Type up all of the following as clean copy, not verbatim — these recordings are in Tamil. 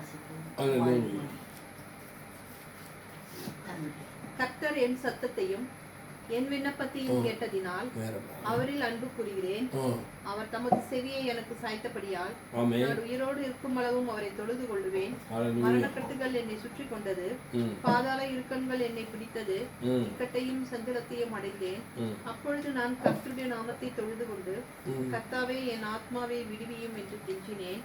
வாசிப்போம். கர்த்தர் என் சத்தத்தையும் என் விண்ணப்பத்தையும் கேட்டதினால் அவரில் அன்பு கூறுகிறேன். அவர் தமது செவியை எனக்கு சாய்த்தபடியால் நான் உயிரோடு இருக்கும் அளவும் அவரை தொழுது கொள்ளுவேன். மரணக்கட்டுகள் என்னை சுற்றி கொண்டது, பாதாள இறுக்கங்கள் என்னை பிடித்தது, இக்கட்டையும் சஞ்சலத்தையும் அடைந்தேன். அப்பொழுது நான் கர்த்தருடைய நாமத்தை தொழுது கொண்டு, கர்த்தாவே என் ஆத்மாவை விடுவியும் என்று கெஞ்சினேன்.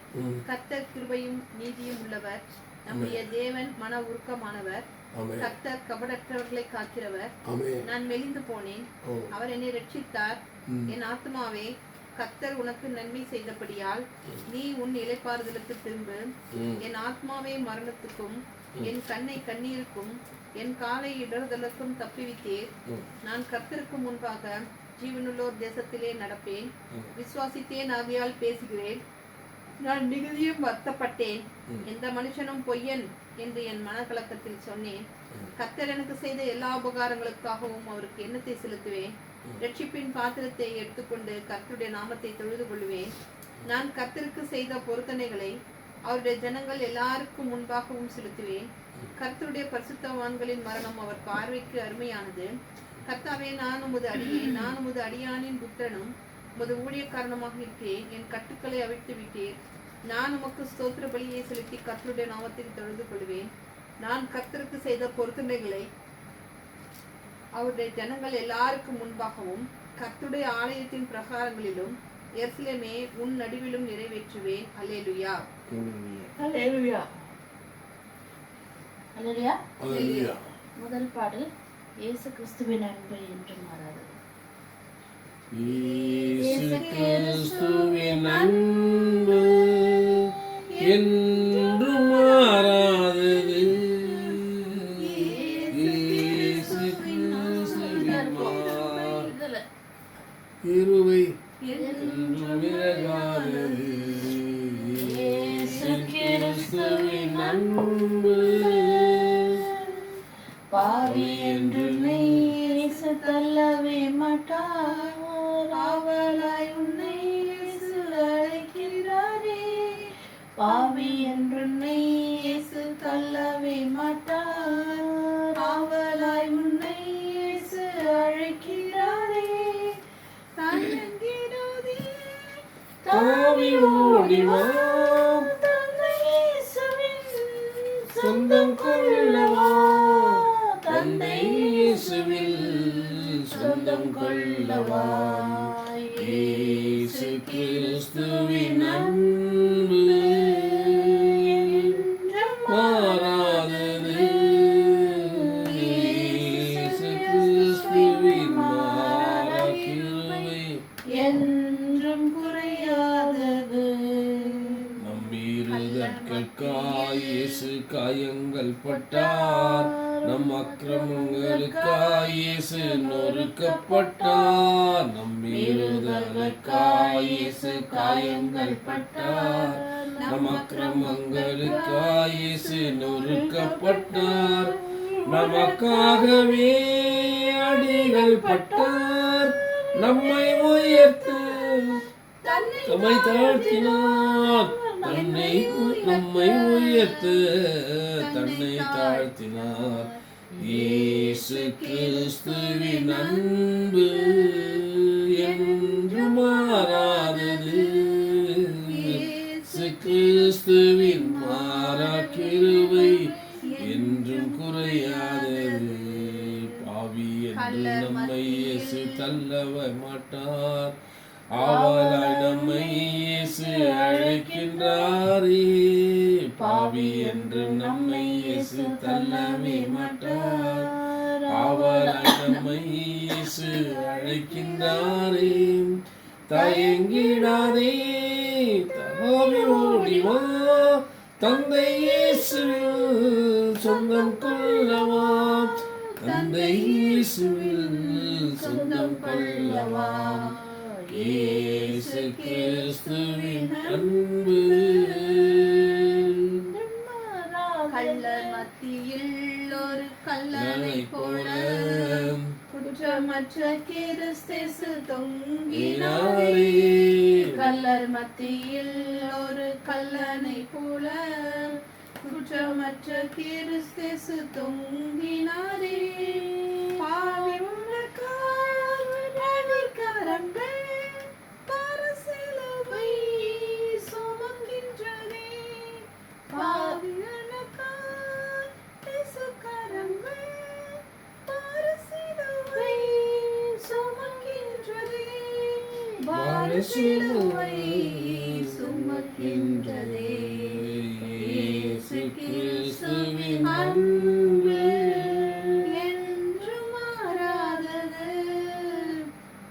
கர்த்தர் கிருபையும் நீதியும் உள்ளவர், நம்முடைய தேவன் மன உருக்கமானவர். கர்த்தர் கபடற்றவர்களை காக்கிறவர். நான் மெலிந்து போனேன், அவர் என்னை ரட்சித்தார். என் ஆத்மாவே, கர்த்தர் உனக்கு நன்மை செய்தபடியால் நீ உன் இளைப்பாறுதலுக்கு திரும்பு. என் ஆத்மாவே, மரணத்துக்கும் என் கண்ணை கண்ணீருக்கும் என் காலை இடறுதலுக்கும் தப்பிவித்தேர். நான் கர்த்தருக்கு முன்பாக ஜீவனுள்ளோர் தேசத்திலே நடப்பேன். விசுவாசித்தேன், ஆகையால் பேசுகிறேன். நான் மிகுதியும் வருத்தப்பட்டேன். எந்த மனுஷனும் பொய்யன் என்று என் மனக்கலக்கத்தில் சொன்னேன். கர்த்தர் எனக்கு செய்த எல்லா உபகாரங்களுக்காகவும் அவருக்கு எண்ணத்தை செலுத்துவேன். ரட்சிப்பின் பாத்திரத்தை எடுத்துக்கொண்டு கர்த்தருடைய நாமத்தை தொழுது கொள்வேன். நான் கர்த்தருக்கு செய்த பொருத்தனைகளை அவருடைய ஜனங்கள் எல்லாருக்கும் முன்பாகவும் செலுத்துவேன். கர்த்தருடைய பரிசுத்தவான்களின் மரணம் அவர் பார்வைக்கு அருமையானது. கர்த்தாவே, நான் உமது அடியானின் புத்திரனும் உமது ஊழியக்காரனமாக இருக்கிறேன். என் கட்டுக்களை அவிழ்த்து விட்டேன். நான் உமக்கு ஸ்தோத்திர பலியை செலுத்தி கர்த்தருடைய நாமத்தில் தொழுது கொள்வேன். நான் கர்த்தருக்கு செய்த பொருத்தனைகளை அவருடைய ஜனங்கள் எல்லாருக்கும் முன்பாகவும் கர்த்தருடைய ஆலயத்தின் பிரகாரங்களிலும் எருசலேமே உன் நடுவிலும் நிறைவேற்றுவேன். அல்லேலூயா, அல்லேலூயா, அல்லேலூயா, அல்லேலூயா. முதல் பாடல், இயேசு கிறிஸ்துவின் அன்பு என்று மாறாது. இயேசு கிறிஸ்துவின் அன்பு என்று மாறாதது. இயேசு கிறிஸ்துவின் கிருபை என்றும் விலகாதது. இயேசு கிறிஸ்துவின் அன்பு பாவி என்று நேசு தள்ளவே மாட்டார். ஆவலாய் உன்னை இயேசு அழைக்கிறாரே. பாவி என்று இயேசு தள்ளவே மாட்டார். ஆவலாய் உன்னை இயேசு அழைக்கிறாரே. தயங்கிடாதே, தாவி ஓடிவா, தந்தை இயேசுவின் சொந்தம் கொள்ளவா. தந்தை இயேசுவில் சொந்தம் கொள்ளவா. இயேசு கிறிஸ்துவின் அன்பு மாறாதது. இயேசு கிறிஸ்துவின் மாறா கிருபை என்றும் குறையாதது. நம்மீறுதற்காய் இயேசு காயங்கள் பட்டார். நம் அக்கிரமங்களுக்காய் இயேசு நொறுக்கப்பட்டார். நம்மீறுதலுக்காய் இயேசு காயங்கள் பட்டார். நம் அக்கிரமங்களுக்காய் இயேசு நொறுக்கப்பட்டார். நமக்காகவே அடிகள் பட்டார். நம்மை உயர்த்து நம்மை தாழ்த்தினார். நம்மை உயர்த்து தன்னை தாழ்த்தினார். இயேசு கிறிஸ்துவின் அன்பு என்று மாறாதது. இயேசு கிறிஸ்துவின் மாறா கிருபை என்றும் குறையாதது. பாவி என்று நம்மை இயேசு தள்ளவ மாட்டார். ஆவலாய் நம்மை இயேசு அழைக்கின்றாரே. பாவி என்று நம்மை இயேசு தள்ளவே மாட்டார். ஆவலாய் நம்மை இயேசு அழைக்கின்றாரே. தயங்கிடாதே, தாவி ஓடிவா, தந்தை இயேசுவில் சொந்தம் கொள்ளவா. தந்தை இயேசுவில் சொந்தம் கொள்ளவா. இயேசு கிறிஸ்துவின் அன்பு கள்ளர் மத்தியில் ஒரு கல்லனை போல குற்றமற்ற கிறிஸ்து தொங்கினாரே. கள்ளர் மத்தியில் ஒரு கல்லனை போல குற்றமற்ற கிறிஸ்து தொங்கினாரே பாவி உனக்காய் அடிக்கரங்கள் பரசிலுவை சுமக்கின்றதே பாவி உனக்காய் இயேசுக்கரங்கள் பரசிலுவை சுமக்கின்றதே பரசிலுவை சுமக்கின்றதே இயேசு கிறிஸ்துவின் அன்பு என்றும் மாறாதது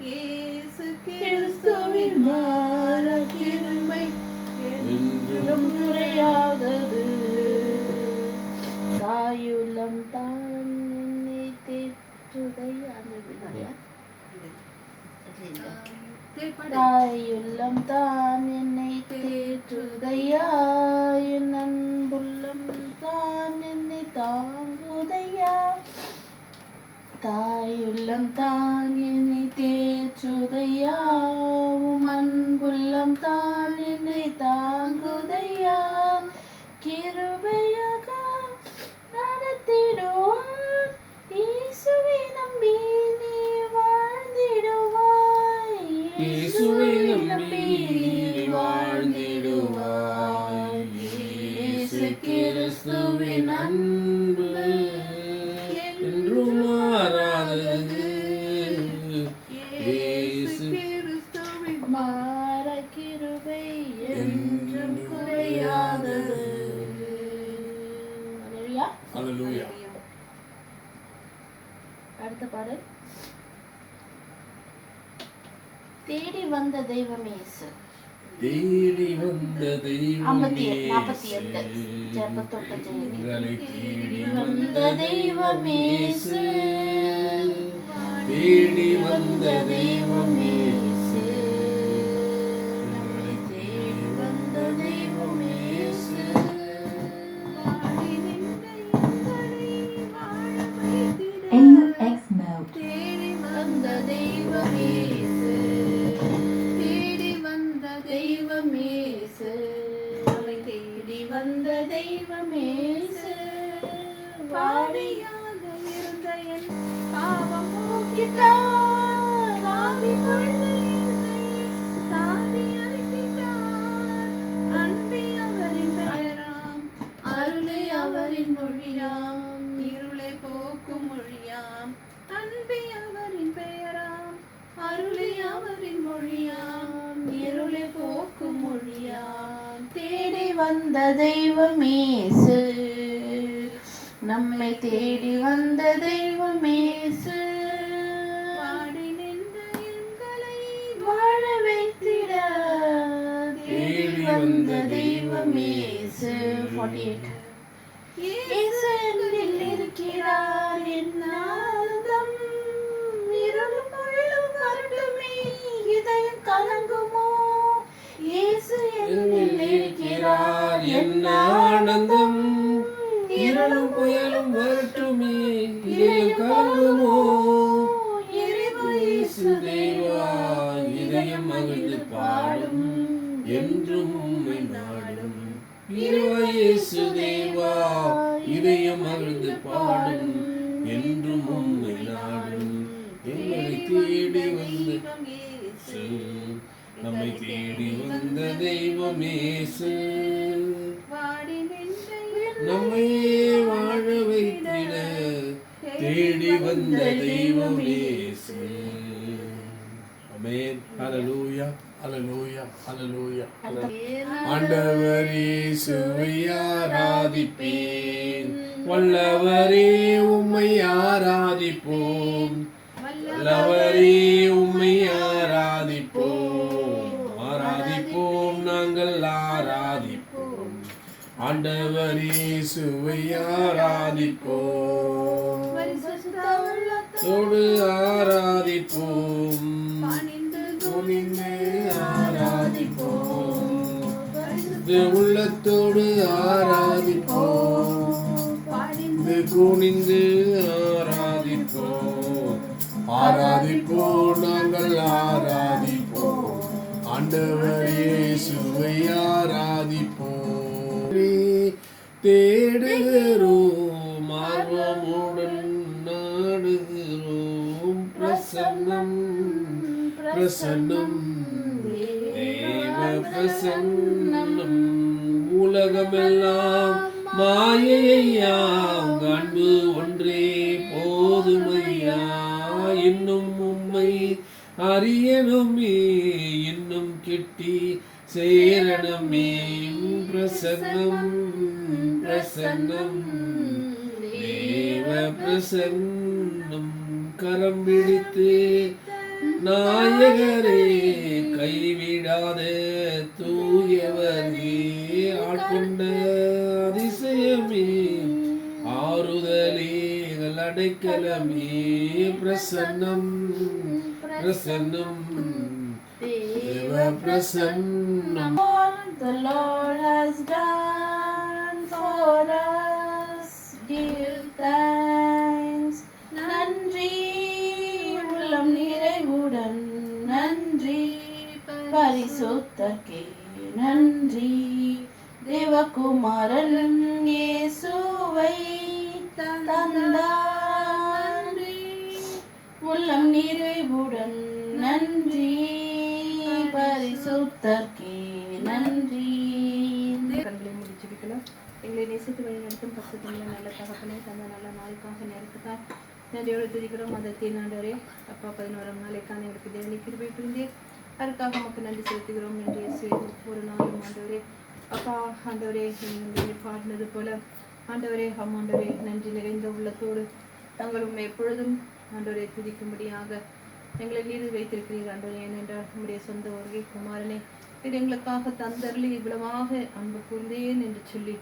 இயேசு கிறிஸ்துவின் மாற கிருபை என்றும் குறையாதது தாயுள்ளம் தான் என்னை தேற்றுதை தாயுள்ளம் தான் என்னை தேற்றுதையா என் அன்புள்ளம் தான் என்னை தாங்குதையா தாயுள்ளம் தான் என்னை தேற்றுதையா உம் அன்புள்ளம் தான் என்னை தாங்குதையா கிருபையாக நடத்திடுவார் இயேசுவை நம்பி நீ வாழ்ந்திடுவாய் இயேசுவை நம்பி வாழ்ந்திடுவாய் இயேசு கிறிஸ்துவின் அன்பு என்றும் மாறாதது இயேசு கிறிஸ்துவின் மாற கிருபை என்றும் குறையாதது. அல்லேலூயா. அல்லேலூயா. அடுத்த பாடல் தேடி வந்த தெய்வம் இயேசு. தேடி வந்த தெய்வம் 48 ஜெபத்தொட்ட ஜெயந்தி. தேடி வந்த தெய்வம் இயேசு, தேடி வந்த தெய்வம் இயேசு, நம்மை தேடி வந்த தெய்வம் இயேசு. AUX mode. தேடி வந்த தெய்வம் இயேசு, தேடி வந்த தெய்வம் இயேசு, நம்மை தேடி வந்த தெய்வம் இயேசு. வாடியாக இருந்த என் பாவம் போக்கிட்டார், ஆவி பொழிந்த என்னை தாவி அழைத்திட்டார். அன்பே அவரின் பெயராம், அருளே அவரின் மொழியாம், இருளை போக்கும் மொழியாம். அன்பே அவரின் பெயராம், அருளே அவரின் மொழியாம், இருளை போக்கும் மொழியாம். தேடி வந்த தெய்வம் இயேசு, நம்மை தேடி வந்த தெய்வம் இயேசு. வாடி நின்ற எங்களை வாழ வைத்திட தேடி வந்த தெய்வம் இயேசு. 48 இயேசு என்னில் இருக்கிறார் என்னாலும் இருளும் முள்ளும் வரட்டுமே இதயம் கலங்குமோ. இயேசு என்னில் இருக்கிறார் என்ன ஆனந்தம் இருளும் புயலும் வரட்டுமே இதயம் கலங்குமோ. இயேசு தேவா இதயம் மகிழ்ந்து பாடும் என்றும் உம்மை நாடும். இயேசு தேவா இதயம் மகிழ்ந்து பாடும் என்றும் உம்மை நாடும். எங்களை தேடி வந்த இயேசு, நம்மை தேடி வந்த தெய்வம் இயேசு, நம்மை வாழ வைத்திட தேடி வந்த தெய்வம் இயேசு. ஆமென். ஹல்லேலூயா, ஹல்லேலூயா, ஹல்லேலூயா. ஆண்டவர் இயேசுவை ஆராதிப்பேன், வல்லவரே உம்மை ஆராதிப்போம், வல்லவரே உம்மை ஆராதிப்போம், ஆராதிப்போம் நாங்கள் ஆராதிப்போம். ஆண்டவர் இயேசுவை ஆராதிப்போம், தோடு ஆராதிப்போம், துணிந்து ஆராதிப்போம், உள்ளத்தோடு ஆராதிப்போம், குனிந்து ஆராதிப்போம், ஆராதிப்போம் நாங்கள் ஆராதிப்போம். ஆண்டவர் இயேசுவை ஆராதிப்போம், தேடுகிறோம் ஆர்வமுடன் நாடுகிறோம் பிரசன்னம் பிரசன்னம் தேவ பிரசன்னம் உலகமெல்லாம் மாயையாம் அன்பு ஒன்றே போதுமையா இன்னும் உம்மை அறியணுமே இன்னும் கிட்டி சேரணமே பிரசன்னம் பிரசன்னம் தேவ பிரசன்னம் கரம் பிடித்து நாயகரே கைவிடாத தூயவரே ஆட்கொண்ட அதிசயமே ஆறுதலே அடைக்கலமே பிரசன்னம் பிரசன்னம் தேவ பிரசன்னம். The Lord has done for us, give thanks. நன்றி உள்ளம் நிறைவுடன் நன்றி பரிசுத்தர்க்கே நன்றி தேவகுமாரன் இயேசுவை தந்தார் உள்ளம் நிறைவுடன் நன்றி பரிசுத்தர்க்கே நன்றி. கண்களை மூடி ஜெபிக்கலாம். எங்களை நேசித்து வழி நடத்தும் பக்கத்தில் நல்ல தகப்பனே தந்த நல்ல நாளுக்காக நேரத்துக்காக நன்றியோடு துதிக்கிறோம். அந்த தீர்நாண்டவரே அப்பா 11ஆம் நாளைக்கான எங்களுக்கு தேவனை கிருபை புரிந்தே அதற்காக நமக்கு நன்றி செலுத்துகிறோம். நன்றியை செய்து ஒரு நாளும் ஆண்டவரே அப்பா ஆண்டவரே நீங்கள் பாடினது போல ஆண்டவரே ஆண்டவரே நன்றி நிறைந்த உள்ளத்தோடு நாங்கள் உண்மை எப்பொழுதும் ஆண்டவரை துதிக்கும்படியாக எங்களை நீர் வைத்திருக்கிறீர் ஆண்டவரே. ஏனென்றால் நம்முடைய சொந்த வருகை குமாரனே இது எங்களுக்காக தந்தருளி இவ்வளவாக அன்பு கூர்ந்தேன் என்று சொல்லி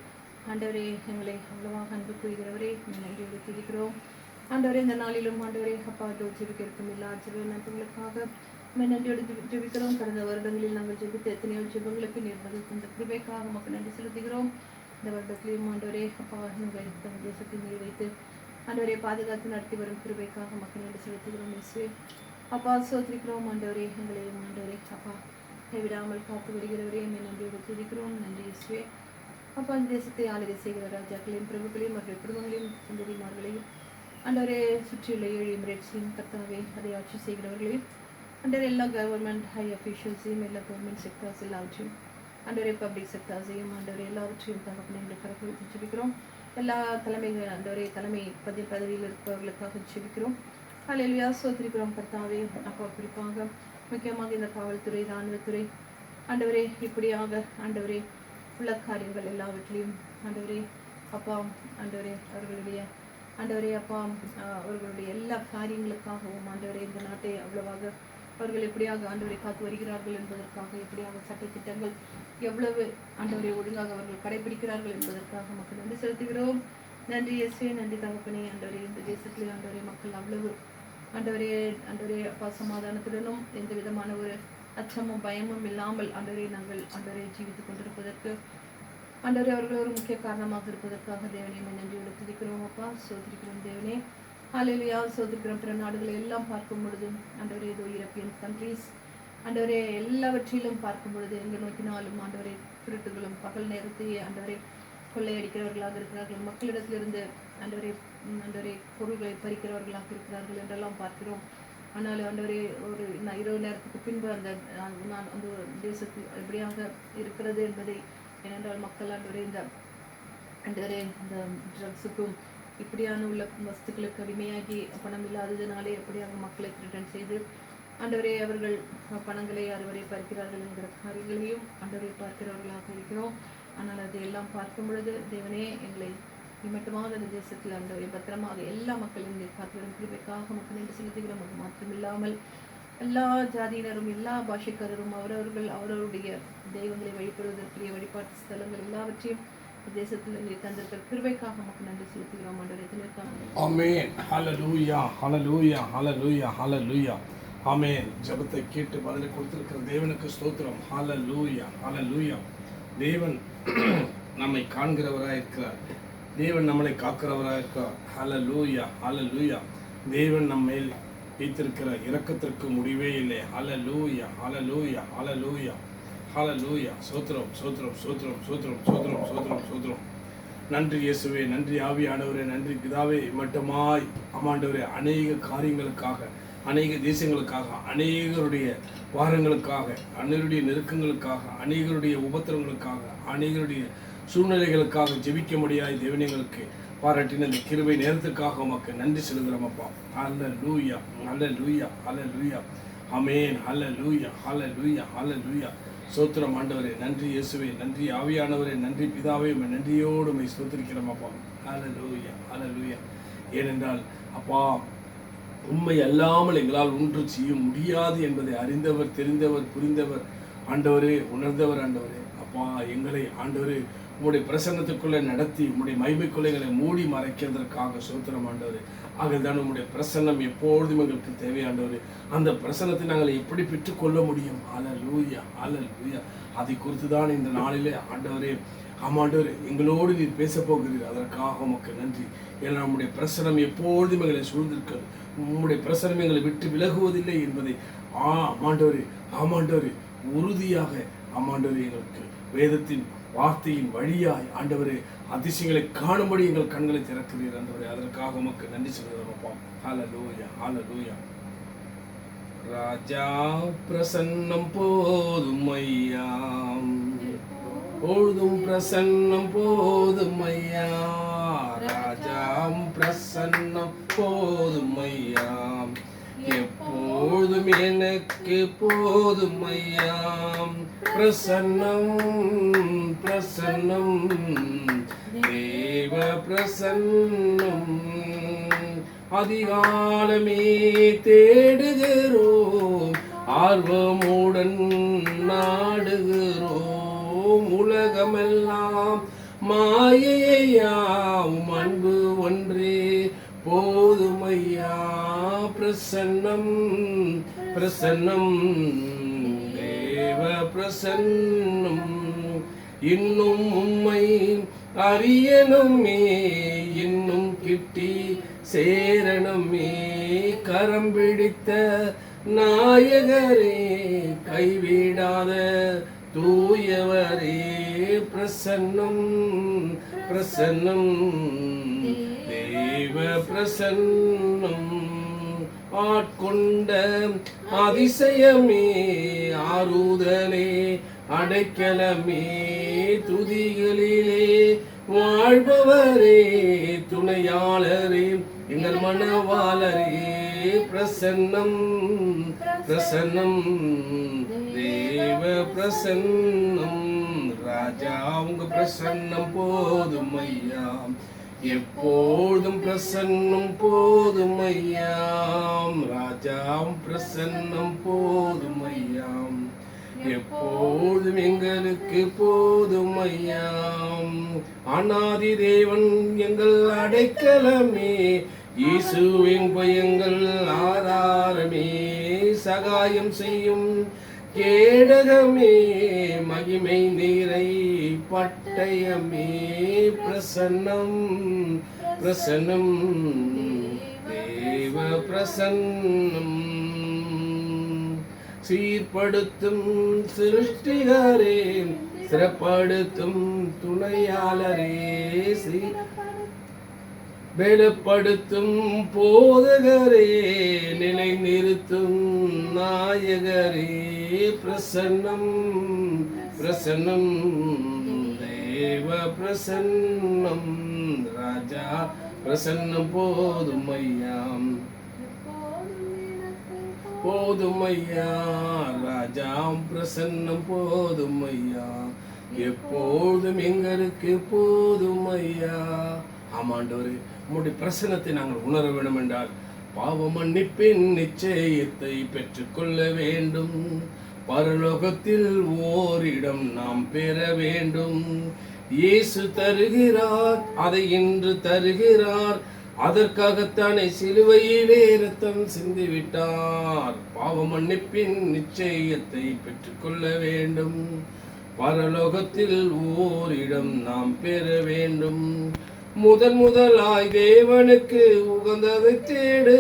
ஆண்டவரே எங்களை அவ்வளவாக அன்பு கூறுகிறவரே நன்றியோடு துதிக்கிறோம். ஆண்டவரே இந்த நாளிலும் ஆண்டவரே அப்பா ஜெபிக்கிறதுக்கும் எல்லா ஜெபங்களுக்காக நன்றியோடு ஜெபிக்கிறோம். கடந்த வருடங்களில் நாங்கள் ஜெபித்த எத்தனையோ ஜெபங்களுக்கு நீர் பதில் தந்த கிருபைக்காக நமக்கு நன்றி செலுத்துகிறோம். இந்த வருடத்திலையும் ஆண்டவரே அப்பா எங்கள் தேசத்தை நீர் வைத்து ஆண்டவரை பாதுகாத்து நடத்தி வரும் கிருபைக்காக மக்கள் நன்றி செலுத்துகிறோம். இயேசுவே அப்பா சோத்திரிக்கிறோம். ஆண்டவரே எங்களையும் ஆண்டவரே அப்பா கைவிடாமல் காத்து வருகிறவரே நன்றியோடு துதிக்கிறோம். நன்றி இயேசுவே அப்பா இந்த தேசத்தை ஆளுகை செய்கிற ராஜாக்களையும் பிரபுக்களையும் அவர்கள் குடும்பங்களையும் சந்ததிமார்களையும் ஆண்டவரே சுற்றியுள்ள 7 எமிரேட்ஸையும் கர்த்தாவே அதை ஆட்சி செய்கிறவர்களையும் ஆண்டவரே எல்லா கவர்மெண்ட் ஹை அஃபீஷியல்ஸையும் எல்லா கவர்மெண்ட் செக்டர்ஸ் எல்லாவற்றையும் ஆண்டவரே பப்ளிக் செக்டர்ஸையும் ஆண்டவரே எல்லாவற்றையும் தகப்பனை எங்களுக்கு கரப்படுத்தி ஜெபிக்கிறோம். எல்லா தலைமைகள் ஆண்டவரே தலைமை பதவியில் இருப்பவர்களுக்காக ஜெபிக்கிறோம். அல்லேலூயா சோத்திரிக்கிறோம் கர்த்தாவே அப்பா குறிப்பாக முக்கியமாக இந்த காவல்துறை இராணுவத்துறை ஆண்டவரே இப்படியாக ஆண்டவரே உள்ள காரியங்கள் எல்லாவற்றிலையும் ஆண்டவரே அப்பா ஆண்டவரே அவர்களுடைய ஆண்டவரே அப்பா அவர்களுடைய எல்லா காரியங்களுக்காகவும் ஆண்டவரே இந்த நாட்டை அவ்வளவாக அவர்கள் எப்படியாக ஆண்டவரை காத்து வருகிறார்கள் என்பதற்காக எப்படியாக சட்டத்திட்டங்கள் எவ்வளவு ஆண்டவரை ஒழுங்காக அவர்கள் கடைபிடிக்கிறார்கள் என்பதற்காக மக்கள் நன்றி செலுத்துகிறோம். நன்றி இயேசுவே நன்றி தகப்பனே. ஆண்டவரே இந்த தேசத்திலே ஆண்டவரே மக்கள் அவ்வளவு ஆண்டவரே அப்பா சமாதானத்துடனும் எந்த விதமான ஒரு அச்சமும் பயமும் இல்லாமல் ஆண்டவரே நாங்கள் ஆண்டவரை ஜீவித்துக் கொண்டிருப்பதற்கு ஆண்டவரே அவர்கள் ஒரு முக்கிய காரணமாக இருப்பதற்காக தேவனே நன்றியோடு துதிக்கிறோம். அப்பா சோதிக்கிறோம் தேவனே. ஹல்லேலூயா சோதிக்கிறோம். பிற நாடுகளை எல்லாம் பார்க்கும் பொழுது ஆண்டவரே இதோ யூரோப்பியன் கண்ட்ரீஸ் ஆண்டவரே எல்லாவற்றிலும் பார்க்கும் பொழுது எங்கே நோக்கினாலும் ஆண்டவரே திருட்டுகளும் பகல் நேரத்தையே ஆண்டவரை கொள்ளையடிக்கிறவர்களாக இருக்கிறார்கள். மக்களிடத்திலிருந்து ஆண்டவரே பொருள்களை பறிக்கிறவர்களாக இருக்கிறார்கள் என்றெல்லாம் பார்க்கிறோம். ஆனால் ஆண்டவரே ஒரு இரவு நேரத்துக்கு பின்பு அந்த தேசத்தில் எப்படியாக இருக்கிறது என்பதை ஏனென்றால் மக்கள் ஆண்டவரே இந்த ட்ரக்ஸுக்கும் இப்படியான உள்ள வஸ்துக்களுக்கு அடிமையாகி பணம் இல்லாததினாலே எப்படியாக மக்களை திருடன் செய்து ஆண்டவரே அவர்கள் பணங்களை அறுவரை பார்க்கிறார்கள் என்கிற காரியங்களையும் ஆண்டவரை பார்க்கிறவர்களாக இருக்கிறோம். ஆனால் அதையெல்லாம் பார்க்கும் பொழுது தேவனே எங்களை மட்டுமாக அந்த தேசத்தில் ஆண்டவரை பத்திரமாக எல்லா மக்களையும் காத்துவிடும் கிருபைக்காக மக்கள் என்று செலுத்துகிறோம். அது மாத்திரமில்லாமல் எல்லா ஜாதியினரும் எல்லா பாஷைக்காரரும் அவரவருடைய தெய்வங்களை வழிபடுவதற்குரிய வழிபாட்டு ஸ்தலங்கள் எல்லாவற்றையும் தேசத்தில் நீர் தந்திருக்கிற கிருபைக்காக மக்கள் நன்றி செலுத்துகிறோம். ஆமென். ஹல்லேலூயா ஹல்லேலூயா ஹல்லேலூயா ஹல்லேலூயா ஆமென். ஜெபத்தை கேட்டு பதிலை கொடுத்திருக்கிற தேவனுக்கு ஸ்தோத்திரம். ஹல்லேலூயா ஹல்லேலூயா. தேவன் நம்மை காண்கிறவராக இருக்கிறார். தேவன் நம்மளை காக்கிறவராக இருக்கிறார். ஹல்லேலூயா ஹல்லேலூயா. தேவன் நம்ம மேல் வைத்திருக்கிற இரக்கத்திற்கு முடிவே இல்லை. ஹல்லேலூயா ஹல்லேலூயா ஹல்லேலூயா ஹல்லேலூயா. சோத்திரம் சோத்திரம் சோத்திரம் சோத்திரம் சோத்திரம் சோத்திரம் சோத்திரம். நன்றி இயேசுவே, நன்றி ஆவியானவரே, நன்றி பிதாவே. மட்டுமாய் ஆமாண்டவரே, அநேக காரியங்களுக்காக, அநேக தேசங்களுக்காக, அநேகருடைய வாரங்களுக்காக, அநேகருடைய நெருக்கங்களுக்காக, அநேகருடைய உபத்திரங்களுக்காக, அநேகருடைய சூழ்நிலைகளுக்காக ஜெபிக்க முடியாத தேவனைகளுக்கு பாராட்டின இந்த கிருபை நேரத்துக்காக உமக்கு நன்றி செலுத்துகிறோம் அப்பா. ஹல்லேலூயா, ஹல்லேலூயா, ஹல்லேலூயா. ஆமென். ஹல்லேலூயா, ஹல்லேலூயா, ஹல்லேலூயா. ஸ்தோத்திரம் ஆண்டவரே, நன்றி இயேசுவே, நன்றி ஆவியானவரே, நன்றி பிதாவே. நன்றியோடு உம்மை ஸ்தோத்திரிக்கிறோம் அப்பா. ஹல்லேலூயா, ஹல்லேலூயா. ஏனென்றால் அப்பா, உண்மை அல்லாமல் எங்களால் ஒன்று செய்ய முடியாது என்பதை அறிந்தவர், தெரிந்தவர், புரிந்தவர் ஆண்டவரே, உணர்ந்தவர் ஆண்டவரே. அப்பா, எங்களை ஆண்டவரே உங்களுடைய பிரசன்னத்துக்குள்ளே நடத்தி உங்களுடைய மகிமைக்குள்ளே எங்களை மூடி மறைக்கிறதற்காக ஸ்தோத்திரம் ஆண்டவரே. ஆகதான் உங்களுடைய பிரசன்னம் எப்பொழுதும் எங்களுக்கு தேவையாண்டவரே. அந்த பிரசன்னத்தை நாங்கள் எப்படி பெற்றுக்கொள்ள முடியும்? ஹல்லேலூயா, ஹல்லேலூயா. அதை குறித்து தான் இந்த நாளிலே ஆண்டவரே, ஆமாண்டவரே, எங்களோடு நீர் பேச போகிறீர். அதற்காக உமக்கு நன்றி. ஏன்னா நம்முடைய பிரசனம் எப்பொழுதும் எங்களை சூழ்ந்திருக்கிறது. உங்களுடைய பிரசனம் எங்களை விட்டு விலகுவதில்லை என்பதை ஆமாண்டவரே, ஆமாண்டவரே, உறுதியாக ஆமாண்டவரே எங்களுக்கு வேதத்தின் வார்த்தையின் வழியாய் ஆண்டவரே அதிசயங்களை காணும்படி எங்கள் கண்களை திறக்கிறீர் ஆண்டவரே. அதற்காக உமக்கு நன்றி சொல்கிறோம். ஹல்லேலூயா, ஹல்லேலூயா. ராஜா பிரசன்னம் போதும் ஐயா, பொழுதும் பிரசன்னம் போதும் ஐயா. ராஜா பிரசன்னம் போதும் ஐயா, எப்போதும் எனக்கு போதும் ஐயா. பிரசன்னம், பிரசன்னம், தேவ பிரசன்னம். அதிகாலமே தேடுகிறோம், ஆர்வமுடன் நாடுகிறோம். உலகமெல்லாம் மாயையாம், அன்பு ஒன்றே போதுமையா. பிரசன்னம், பிரசன்னம், தேவ பிரசன்னம். இன்னும் உம்மை அறியணுமே, இன்னும் கிட்டி சேரணுமே. கரம் பிடித்த நாயகரே, கைவிடாத தூயவரே. பிரசன்னம், பிரசன்னம், தேவ பிரசன்னம். ஆட்கொண்ட அதிசயமே, ஆறுதலே, அடைக்கலமே. துதிகளிலே வாழ்பவரே, துணையாளரே, எங்கள் மனவாளரே. பிரசன்னம், பிரசன்னம், தேவ பிரசன்னம். ராஜா உங்க பிரசன்னம் போதும் ஐயா, எப்போதும் பிரசன்னம் போதும் ஐயா. ராஜா பிரசன்னம் போதும் ஐயா, எப்போதும் எங்களுக்கு போதும் ஐயா. அநாதி தேவன் எங்கள் அடைக்கலமே, இயேசுவின் பயங்கள் ஆதாரமே. சகாயம் செய்யும் கேடகமே, மகிமை நீரை பட்டயமே. பிரசன்னம், பிரசன்னம், தேவ பிரசன்னம். சீர்படுத்தும் சிருஷ்டிகரே, சிறப்படுத்தும் துணையாளரே. வெளிப்படுத்தும் போதகரே, நிலை நிறுத்தும் நாயகரே. பிரசன்னம், பிரசன்னம், தேவ பிரசன்னம். ராஜா பிரசன்னம் போதும் ஐயா, போதும் ஐயா. ராஜா பிரசன்னம் போதும் ஐயா, எப்போதும் எங்களுக்கு போதும் ஐயா. ஆமாண்டவரே, உம்முடைய பிரசன்னத்தை நாங்கள் உணர வேண்டும் என்றால் பாவ மன்னிப்பின் நிச்சயத்தை பெற்றுக்கொள்ள வேண்டும். பரலோகத்தில் ஓரிடம் நாம் பெற வேண்டும். இயேசு தருகிறார், அதை இன்று தருகிறார். அதற்காகத்தானே சிலுவையிலே இரத்தம் சிந்திவிட்டார். பாவ மன்னிப்பின் நிச்சயத்தை பெற்றுக்கொள்ள வேண்டும். பரலோகத்தில் ஓரிடம் நாம் பெற வேண்டும். முதலாய் தேவனுக்கு உகந்ததை தேடு,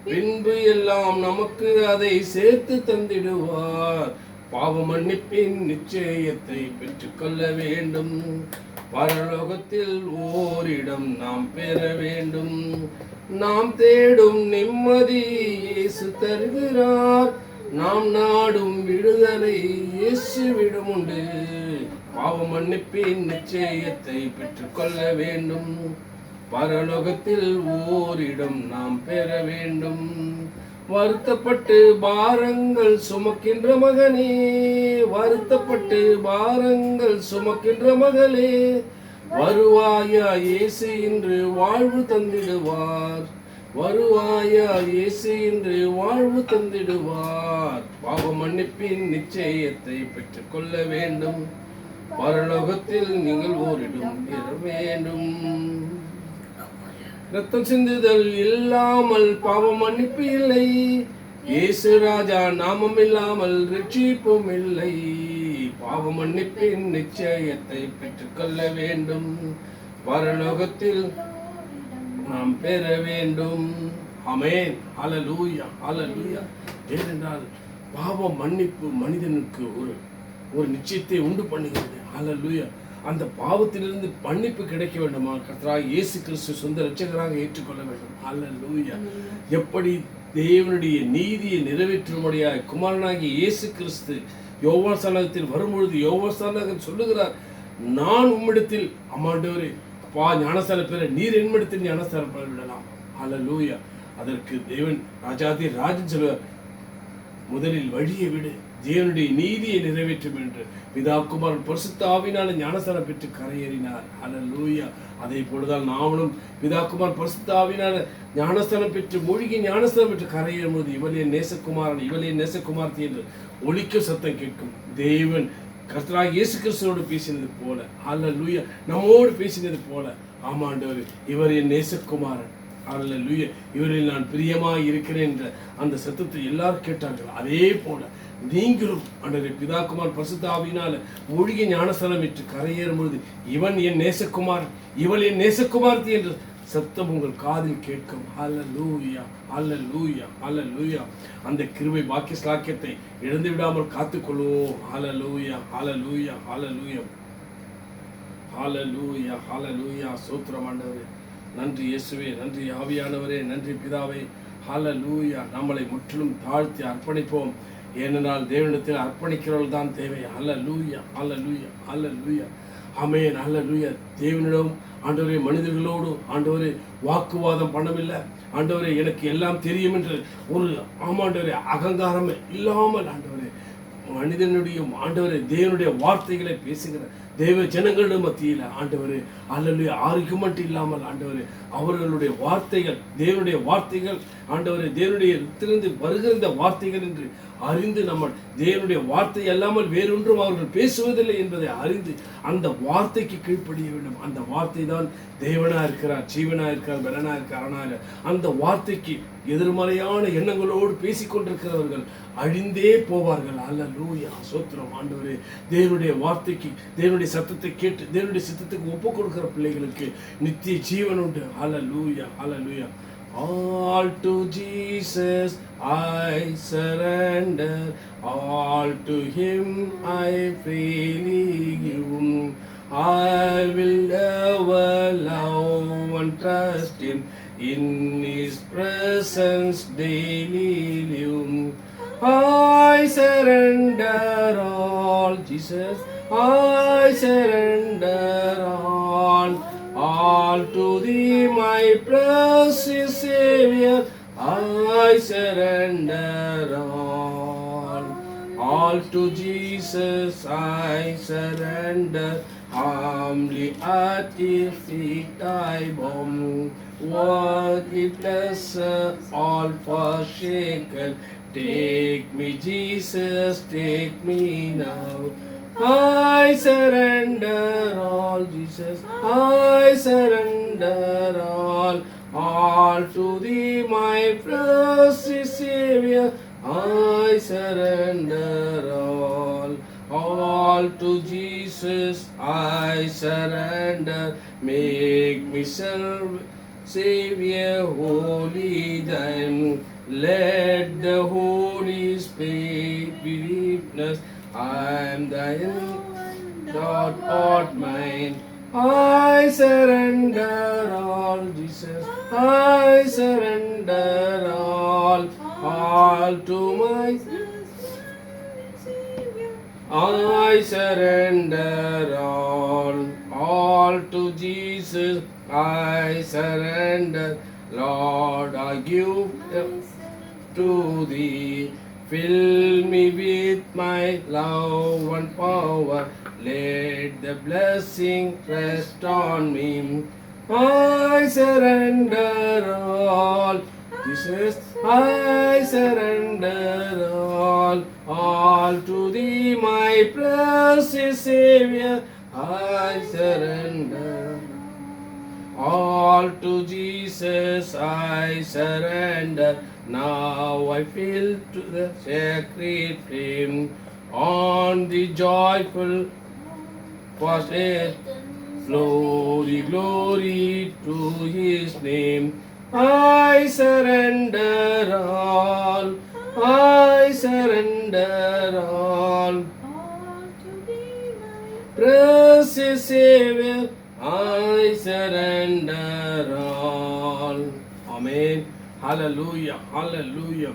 பின்பு எல்லாம் நமக்கு அதை சேர்த்து தந்திடுவார். பாவ மன்னிப்பின் நிச்சயத்தை பெற்றுக்கொள்ள வேண்டும். பரலோகத்தில் ஓரிடம் நாம் பெற வேண்டும். நாம் தேடும் நிம்மதி இயேசு தருகிறார். நாம் நாடும் விடுதலை இயேசுவிடம் உண்டு. பாவ மன்னிப்பின் நிச்சயத்தை பெற்றுக்கொள்ள வேண்டும். பரலோகத்தில் ஓரிடம் நாம் பெற வேண்டும். வருத்தப்பட்டு பாரங்கள் சுமக்கின்ற மகனே, வருத்தப்பட்டு பாரங்கள் சுமக்கின்ற மகளே, வருவாயா இயேசு இன்று வாழ்வு தந்திடுவார். வருவாயா இயேசு இன்று வாழ்வு தந்திடுவார். பாவ மன்னிப்பின் நிச்சயத்தை பெற்றுக்கொள்ள வேண்டும். பரலோகத்தில் நீங்கள் ஓரிடம் பெற வேண்டும். ரத்தம் சிந்துதல் இல்லாமல் பாவ மன்னிப்பு இல்லை. இயேசு ராஜா நாமம் இல்லாமல் ரட்சிப்பும் இல்லை. பாவ மன்னிப்பின் நிச்சயத்தை பெற்றுக்கொள்ள வேண்டும். பரலோகத்தில் நாம் பெற வேண்டும். ஆமென். ஹல்லேலூயா, ஹல்லேலூயா. ஏனென்றால் பாவ மன்னிப்பு மனிதனுக்கு ஒரு நிச்சயத்தை உண்டு பண்ணுகிறது. ஹல்லேலூயா. அந்த பாவத்திலிருந்து மன்னிப்பு கிடைக்க வேண்டுமா? கர்த்தராகிய இயேசு கிறிஸ்து சொந்த இரட்சகராக ஏற்றுக்கொள்ள வேண்டும். ஹல்லேலூயா. எப்படி தேவனுடைய நீதியை நிறைவேற்றும்படியாக குமாரனாகிய இயேசு கிறிஸ்து யோவான் ஸ்நானகத்தில் வரும்பொழுது யோவான் ஸ்நானகன் சொல்லுகிறார், நான் உம்மிடத்தில் ஆண்டவரே அப்பா ஞானஸ்தானம் பெற நீர் என்னிடத்தில் ஞானஸ்தானம் பெற விடலாம். ஹல்லேலூயா. அதற்கு தேவன் ராஜாதி ராஜன் சொல்வார், முதலில் வழியை விடு, தேவனுடைய நீதியை நிறைவேற்றும் என்று பிதா குமாரன் பரிசுத்த ஆவியினால ஞானஸ்தானம் பெற்று கரையேறினார். ஹல்லேலூயா. அதே போலதான் நாமளும் பிதா குமாரன் பரிசுத்த ஆவியினால ஞானஸ்தானம் பெற்று மூழ்கி ஞானஸ்தானம் பெற்று கரையேறும் போது இவளே நேசகுமாரன் இவளே நேசகுமார்த்தி என்று ஒலிக்க சத்தம் கேட்கும். தேவன் கர்த்தராகிய இயேசு கிறிஸ்துவோடு பேசினது போல, ஹல்லேலூயா, நம்மோடு பேசினது போல, ஆமாண்டவர் இவர் என் நேசகுமாரன், ஹல்லேலூயா, இவரில் நான் பிரியமாய் இருக்கிறேன் என்ற அந்த சத்தத்தை எல்லாரும் கேட்டார்கள். அதே போல நீங்களும் ஆண்டவரே பிதாகுமார் பரிசுத்த ஆவியினால மூழ்கி ஞானஸ்தானம் பெற்று கரையேறும் பொழுது இவன் என் நேசகுமார் இவள் என் நேசகுமார்த்தி என்ற சத்தம் உங்கள் காதில் கேட்கும். ஹல்லேலூயா, ஹல்லேலூயா, ஹல்லேலூயா. அந்த கிருபை பாக்கிய ஸ்லாக்கியத்தை இழந்து விடாமல் காத்துக்கொள்வோம். ஹல்லேலூயா, ஹல்லேலூயா, ஹல்லேலூயா, ஹல்லேலூயா, ஹல்லேலூயா. ஸ்தோத்திரம் ஆண்டவரே, நன்றி இயேசுவே, நன்றி ஆவியானவரே, நன்றி பிதாவே. ஹல்லேலூயா. நம்மளை முற்றிலும் தாழ்த்தி அர்ப்பணிப்போம். ஏனென்றால் தேவனிடத்தில் அர்ப்பணிக்கிறவர்கள் தான் தேவை. ஹல்லேலூயா, ஹல்லேலூயா, ஹல்லேலூயா. ஆமென். ஹல்லேலூயா. தேவனிடம் ஆண்டவரே மனிதர்களோடு ஆண்டவரே வாக்குவாதம் பண்ணவில்லை. ஆண்டவரே எனக்கு எல்லாம் தெரியும் என்று ஒரு ஆமாண்டவரே அகங்காரம் இல்லாமல் ஆண்டவரே மனிதனுடைய ஆண்டவரே தேவனுடைய வார்த்தைகளை பேசுகிற தேவ ஜனங்களுடைய மத்தியில் ஆண்டவரே அல்லது ஆர்குமெண்ட் இல்லாமல் ஆண்டவரே அவர்களுடைய வார்த்தைகள் தேவனுடைய வார்த்தைகள் ஆண்டவரே தேவனுடைய இடத்திலிருந்து வருகிற இந்த வார்த்தைகள் என்று அறிந்து நம்ம தேவனுடைய வார்த்தை அல்லாமல் வேறொன்றும் அவர்கள் பேசுவதில்லை என்பதை அறிந்து அந்த வார்த்தைக்கு கீழ்ப்படிய வேண்டும். அந்த வார்த்தை தான் தேவனா இருக்கிறார், ஜீவனா இருக்கிறார், பலனா இருக்கிறார். அந்த வார்த்தைக்கு எதிர்மறையான எண்ணங்களோடு பேசிக்கொண்டிருக்கிறவர்கள் அழிந்தே போவார்கள். அல்லேலூயா, ஸ்தோத்திரம் ஆண்டவரே. தேவனுடைய வார்த்தைக்கு தேவனுடைய சத்தத்தை கேட்டு தேவனுடைய சித்தத்துக்கு ஒப்பு கொடுக்கிற பிள்ளைகளுக்கு நித்திய ஜீவன் உண்டு. அல்லேலூயா, அல்லேலூயா. All to Jesus I surrender, all to Him I freely give. I will ever love and trust Him, in His presence daily live. I surrender all, Jesus, I surrender all to Thee, my precious Savior, I surrender all to Jesus I surrender, humbly at His feet I bow, worthy pleasure all forsaken, take me Jesus, take me now. I surrender all, Jesus, I surrender all to Thee, my precious Savior, I surrender all to Jesus, I surrender, make me Savior holy Thine, let the Holy Spirit be witness, I am Thine, Thou art mine, I surrender all, Jesus. I surrender all to my. I surrender all to Jesus. I surrender, Lord, I give to thee. Fill me with my love and power. Let the blessing rest on me. I surrender all, Jesus. I surrender all to thee, my precious Savior. I surrender all to Jesus. I surrender. Now I feel to the sacred flame on the joyful first. Glory, glory to His name. I surrender all. I surrender all. Precious Savior, I surrender all. Amen. Hallelujah. Hallelujah.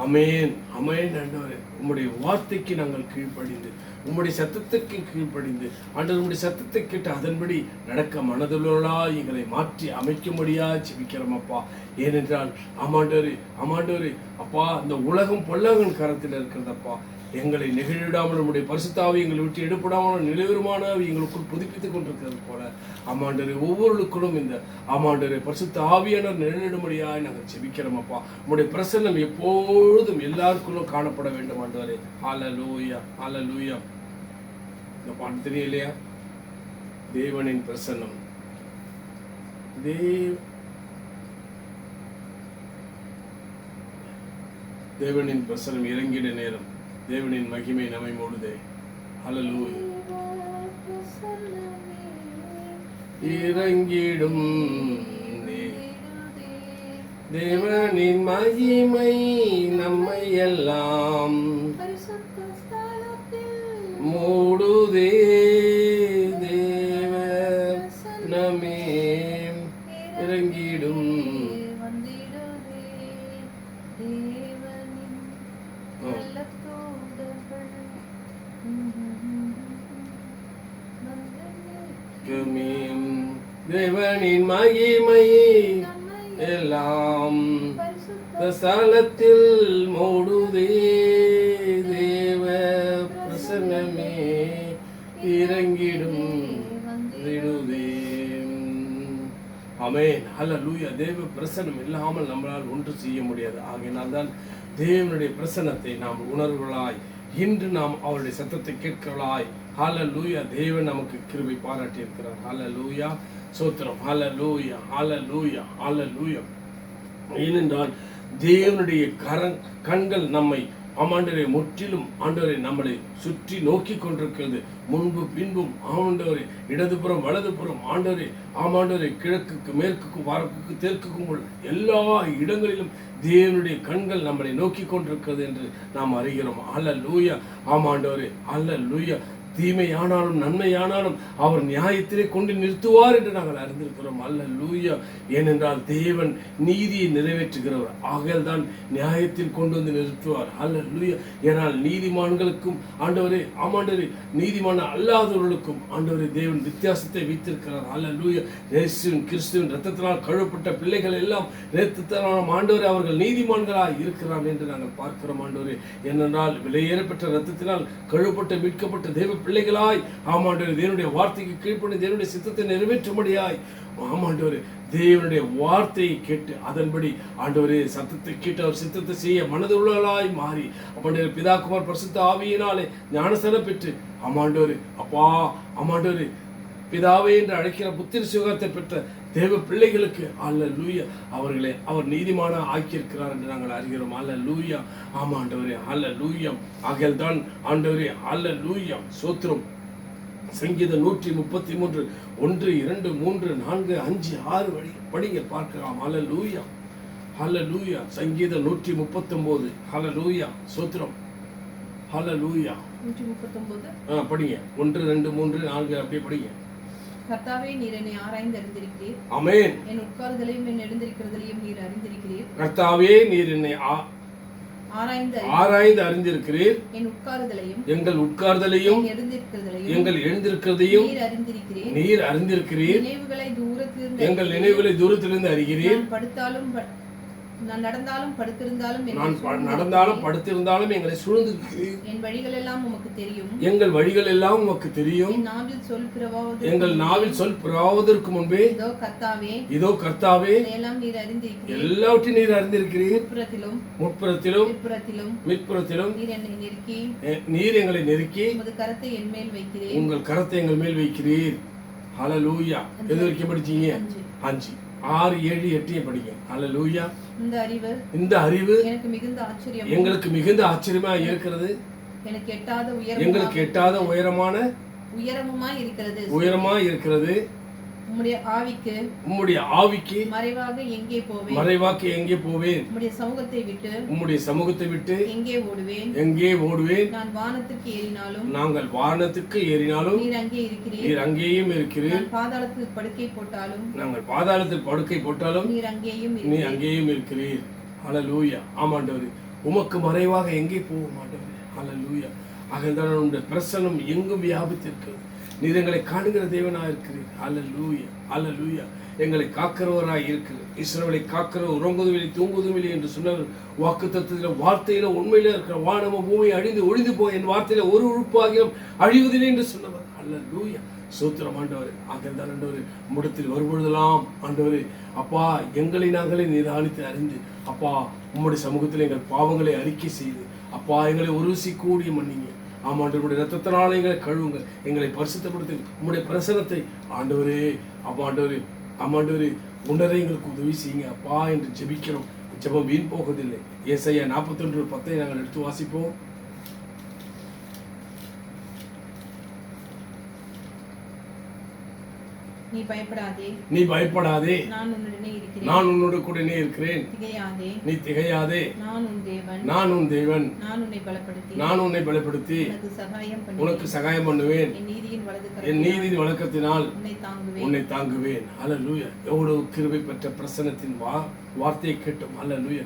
Amen. Amen. ஆண்டவரே, உம்முடைய வார்த்தைக்கு நாங்கள் கீழ்ப்படிந்து, உம்முடைய சத்தத்துக்கு கீழ்ப்படிந்து, ஆண்டவர் உம்முடைய சத்தத்தை கேட்டு அதன்படி நடக்க மனதுள்ளா எங்களை மாற்றி அமைக்கும்படியா ஜெபிக்கிறோம் அப்பா. ஏனென்றால் ஆமாண்டவரே அப்பா, இந்த உலகம் பொல்லாங்கன் கரத்தில் இருக்கிறதப்பா. எங்களை நெகிழிடாமல் நம்முடைய பரிசுத்தாவை எங்களை விட்டு எடுப்படாமல் நிலைவருமான எங்களுக்குள் புதுப்பித்துக் கொண்டிருக்கிறது போல ஆமாண்டவரே, ஒவ்வொருவருக்கும் இந்த ஆமாண்டவரே பரிசுத்த ஆவியானவர் நிழலிடும்படியாக நாங்கள் ஜெபிக்கிறோம் அப்பா. உம்முடைய பிரசன்னம் எப்பொழுதும் எல்லாருக்குள்ளும் காணப்பட வேண்டும் ஆண்டவரே. ஹல்லேலூயா, ஹல்லேலூயா. இந்த பாட்டு தெரியும் இல்லையா? தேவனின் பிரசன்னம், தேவனின் பிரசன்னம் இறங்கிட நேரம் தேவனின் மகிமை நம்மை மூடுதே. ஹல்லேலூயா. இறங்கிடும் தேவனின் மகிமை நம்மை எல்லாம் மூடுதே. தேவ நம்மே இறங்கிடும் தேவனின் மகிமை எல்லாம் ஸ்தலத்தில் மூடுதே. தேவ பிரசன்னமே இறங்கிடும் விடுதே. ஆமென். ஹல்லேலூயா. தேவ பிரசன்னம் இல்லாமல் நம்மளால் ஒன்று செய்ய முடியாது. ஆகையினால் தான் தேவனுடைய பிரசன்னத்தை நாம் உணர்வுகளாய் இன்று நாம் அவருடைய சத்தத்தை கேட்கிறவளாய் ஹல்லேலூயா. தேவன் நமக்கு கிருபை பாராட்டி இருக்கிறார். ஹல்லேலூயா. சோத்திரம். ஹல்லேலூயா, ஹல்லேலூயா, ஹல்லேலூயா. ஏனென்றால் தேவனுடைய கண்கள் நம்மை ஆண்டவரே முற்றிலும் ஆண்டவரை நம்மளை சுற்றி நோக்கி கொண்டிருக்கிறது. முன்பு பின்பும் ஆண்டவரே, இடதுபுறம் வலதுபுறம் ஆண்டவரே, ஆமாண்டவரே, கிழக்குக்கு மேற்குக்கும் வடக்குக்கு தெற்குக்கும் உள்ள எல்லா இடங்களிலும் தேவனுடைய கண்கள் நம்மளை நோக்கி கொண்டிருக்கிறது என்று நாம் அறிகிறோம். ஹல்லேலூயா. ஆமாண்டவரே, ஹல்லேலூயா. தீமையானாலும் நன்மையானாலும் அவர் நியாயத்திலே கொண்டு நிறுத்துவார் என்று நாங்கள் அறிந்திருக்கிறோம். ஹல்லேலூயா. ஏனென்றால் தேவன் நீதியை நிறைவேற்றுகிறவர். ஆகையால் தான் நியாயத்தில் கொண்டு வந்து நிறுத்துவார். ஹல்லேலூயா. ஏனால் நீதிமான்களுக்கும் ஆண்டவரே, ஆமாண்டவரே, நீதிமான அல்லாதவர்களுக்கும் ஆண்டவரே தேவன் வித்தியாசத்தை வைத்திருக்கிறார். ஹல்லேலூயா. இயேசுவின் கிறிஸ்துவின் இரத்தத்தினால் கழுவப்பட்ட பிள்ளைகள் எல்லாம் இரத்தத்தினால் ஆண்டவரே அவர்கள் நீதிமான்களாய் இருக்கிறார் என்று நாங்கள் பார்க்கிறோம். ஆண்டவரே, ஏனென்றால் விலையேறப்பட்ட இரத்தத்தினால் கழுவப்பட்ட மீட்கப்பட்ட தேவ பிள்ளைகளாய் ஆமாண்டவரே தேவனுடைய வார்த்தைக்கு கீழ்ப்படி தேவனுடைய சித்தத்தை நிறைவேற்றும்படியாய் ஆமாண்டவரே தேவனுடைய வார்த்தையை கேட்டு அதன்படி ஆண்டவரே சத்தத்தை கேட்டு அவர் சித்தத்தை செய்ய மனதுள்ளவர்களாய் மாறி ஆமாண்டவரே பிதாகுமார் பரிசுத்த ஆவியினாலே ஞானஸ்நானம் பெற்று ஆமாண்டவரே அப்பா ஆமாண்டவரே பிதாவே என்று அழைக்கிற புத்திர சுகத்தை பெற்ற தேவ பிள்ளைகளுக்கு ஹல்லேலூயா அவர்களை அவர் நீதிமான ஆக்கியிருக்கிறார் என்று நாங்கள் அறிகிறோம். ஹல்லேலூயா. ஆமாண்டவரே, ஹல்லேலூயா. ஆகையால் தான் ஆண்டவரே ஹல்லேலூயா. சோத்திரம். சங்கீதம் 133 1 2 3 4 5 6 படிங்க பார்க்கலாம். ஹல்லேலூயா, ஹல்லேலூயா. சங்கீதம் 139 ஹல்லேலூயா. சோத்திரம். ஹல்லேலூயா. 139 படிங்க. 1 2 3 4 அப்படியே படிங்க. கர்த்தாவே, நீர் என்னை ஆராய்ந்து அறிந்திருக்கிறீர். ஆமென். என் உட்கார்தலையும் என் எழுந்திருக்கிறதையும் நீர் அறிந்திருக்கிறீர். கர்த்தாவே, நீர் என்னை ஆராய்ந்து அறிந்திருக்கிறீர். என் உட்கார்தலையும் எங்கள் உட்கார்தலையும் எங்கள் எழுந்திருக்கிறதையும் நீர் அறிந்திருக்கிறீர். எங்கள் நினைவுகளை தூரத்திலிருந்து அறிகிறீர். நான் நடந்தாலும் படுத்திருந்தாலும் எங்களை சூழ்ந்திருக்கிறீர். என் வழிகள் எல்லாம் உமக்கு தெரியும். எங்கள் வழிகள் எல்லாம் உமக்கு தெரியும். எங்கள் நாவில் சொல் பிறவாவதற்கு முன்பே இதோ கர்த்தாவே எல்லாவற்றையும் நீர் அறிந்திருக்கிறீர். முற்புறத்திலும் மிற்புறத்திலும் நீர் எங்களை நெருக்கி உங்கள் கரத்தை எங்கள் மேல் வைக்கிறீர். ஹல்லேலூயா. எது வரைக்கும் படிச்சீங்க? 5, 6, 7, 8 படிங்க. ஹல்லேலூயா. இந்த அறிவு எங்களுக்கு மிகுந்த ஆச்சரியமா இருக்கிறது. எங்களுக்கு எட்டாத உயரமாய் இருக்கிறது. உம்முடைய ஆவிக்கு மறைவாக எங்கே போவேன்? உம்முடைய சமூகத்தை விட்டு எங்கே ஓடுவேன்? நாங்கள் வானத்துக்கு ஏறினாலும் நீர் அங்கேயும் இருக்கிறீர். நாங்கள் பாதாளத்தில் படுக்கை போட்டாலும் நீர் அங்கேயும் இருக்கிறீர். ஹல்லேலூயா. ஆமாண்டவரே, உமக்கு மறைவாக எங்கே போக மாட்டவரே. ஹல்லேலூயா. ஆகதான் உங்களுடைய பிரசன்னம் எங்கும் வியாபித்திருக்கிறது. நீர் எங்களை காணுகிற தேவனாக இருக்கிறீர். ஹல்லேலூயா. ஹல்லேலூயா. எங்களை காக்கிறவராய் இருக்கிறது. இஸ்ரவேலை காக்கிற உறங்குவதில்லை தூங்குவதில்லை என்று சொன்னவர் வாக்குத்தத்தத்தில் வார்த்தையில உண்மையில இருக்கிற வானம பூமி அழிந்து ஒழிந்து போய் என் வார்த்தையில ஒரு உறுப்பாகியும் அழிவதில்லை என்று சொன்னவர். ஹல்லேலூயா. சூத்திரம் ஆண்டவரே. ஆகதான் ஆண்டவரே, முடத்தில் வரும்பொழுதெல்லாம் ஆண்டவரே அப்பா எங்களை நாங்களே நிதானித்து அறிந்து அப்பா உம்முடைய சமூகத்தில் எங்கள் பாவங்களை அறிக்கை செய்து அப்பா எங்களை உருசி கூடிய மன்னிங்க. ஆமாண்டவருடைய ரத்தத்தினால எங்களை கழுவுங்க, எங்களை பரிசுத்தப்படுத்து. உம்முடைய பிரசனத்தை ஆண்டவரே ஆமாண்டவரே உணரை எங்களுக்கு உதவி செய்யுங்க அப்பா என்று ஜெபிக்கிறோம். ஜெபம் வீண் போவதில்லை. ஏசாயா 41:10 நாங்கள் எடுத்து வாசிப்போம். நீ பயப்படாதே, நான் உன்னோடு கூட இருக்கிறேன். நீ திகையாதே, நான் உன் தேவன். நான் உன்னை பலப்படுத்தி உனக்கு சகாயம் பண்ணுவேன். என் நீதியின் வழக்கத்தினால் உன்னை தாங்குவேன். ஹல்லேலூயா. எவ்வளவு கிருபை பெற்ற பிரசன்னத்தின் வார்த்தையை கேட்டோம். ஹல்லேலூயா.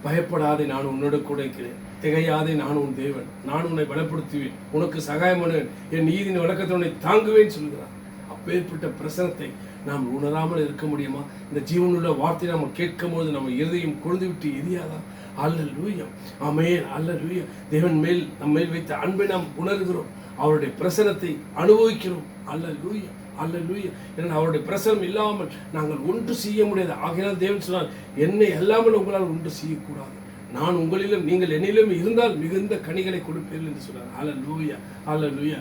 பயப்படாதே, நான் உன்னோடு கூட இருக்கிறேன். திகையாதே, நான் உன் தேவன். நான் உன்னை பலப்படுத்துவேன், உனக்கு சகாயம் பண்ணுவேன். என் நீதியின் வழக்கத்தை உன்னை தாங்குவேன் சொல்கிறார். அப்பேற்பட்ட பிரசனத்தை நாம் உணராமல் இருக்க முடியுமா? இந்த ஜீவனுள்ள வார்த்தையை நாம் கேட்கும் போது நம்ம இருதயம் கொழுந்து விட்டு எரியாதான்? அல்லேலூயா. ஆமென். அல்லேலூயா. தேவன் மேல் நம்ம மேல் வைத்த அன்பை நாம் உணர்கிறோம். அவருடைய பிரசனத்தை அனுபவிக்கிறோம். அல்லேலூயா. அல்லேலூயா. ஏன்னா அவருடைய பிரசனம் இல்லாமல் நாங்கள் ஒன்று செய்ய முடியாது. ஆகையால் தேவன் சொன்னார், என்னை அல்லாமல் உங்களால் ஒன்று செய்யக்கூடாது. நான் உங்களிலும் நீங்கள் என்னிலும் இருந்தால் மிகுந்த கனிகளை கொடுப்பீர்கள் என்று சொன்னார். அல்லேலூயா. அல்லேலூயா.